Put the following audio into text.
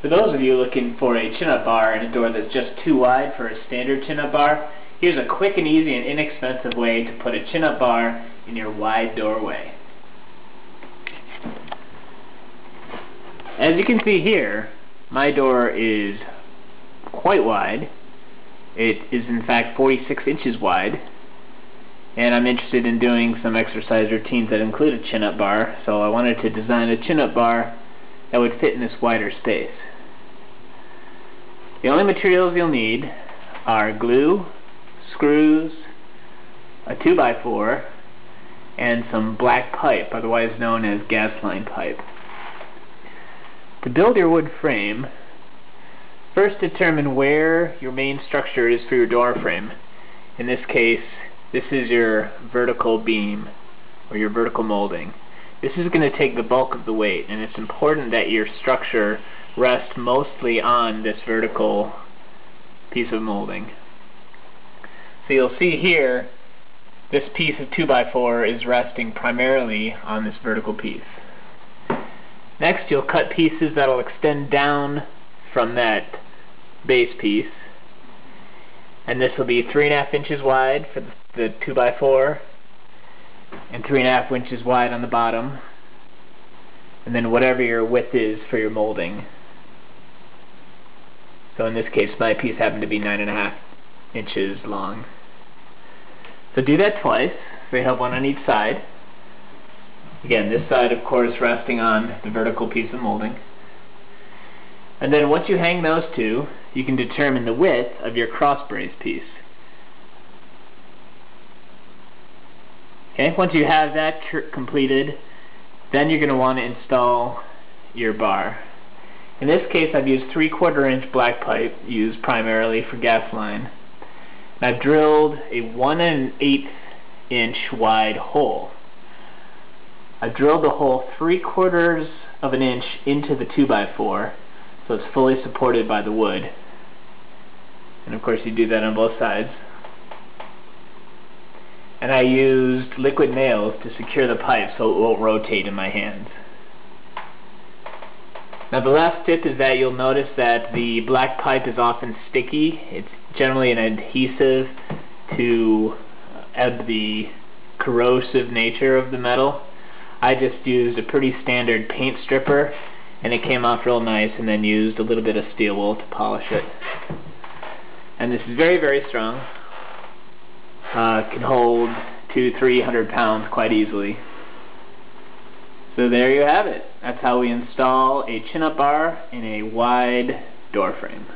For those of you looking for a chin-up bar and a door that's just too wide for a standard chin-up bar, here's a quick and easy and inexpensive way to put a chin-up bar in your wide doorway. As you can see here, my door is quite wide. It is in fact 46 inches wide, and I'm interested in doing some exercise routines that include a chin-up bar, so I wanted to design a chin-up bar that would fit in this wider space. The only materials you'll need are glue, screws, a 2x4, and some black pipe, otherwise known as gas line pipe. To build your wood frame, first determine where your main structure is for your door frame. In this case, this is your vertical beam, or your vertical molding. This is going to take the bulk of the weight, and it's important that your structure rest mostly on this vertical piece of molding. So you'll see here, this piece of 2x4 is resting primarily on this vertical piece. Next, you'll cut pieces that'll extend down from that base piece, and this will be 3.5 inches wide for the 2x4 and 3.5 inches wide on the bottom, and then whatever your width is for your molding. So in this case, my piece happened to be 9.5 inches long. So do that twice, so you have one on each side. Again, this side, of course, resting on the vertical piece of molding. And then once you hang those two, you can determine the width of your cross brace piece. Okay, once you have that completed, then you're going to want to install your bar. In this case, I've used 3/4 inch black pipe, used primarily for gas line. And I've drilled a 1 1/8 inch wide hole. I've drilled the hole 3/4 of an inch into the 2x4, so it's fully supported by the wood. And of course you do that on both sides. And I used liquid nails to secure the pipe so it won't rotate in my hands. Now the last tip is that you'll notice that the black pipe is often sticky. It's generally an adhesive to ebb the corrosive nature of the metal. I just used a pretty standard paint stripper, and it came off real nice, and then used a little bit of steel wool to polish it. And this is very, very strong. It can hold 200-300 pounds quite easily. So there you have it. That's how we install a chin-up bar in a wide door frame.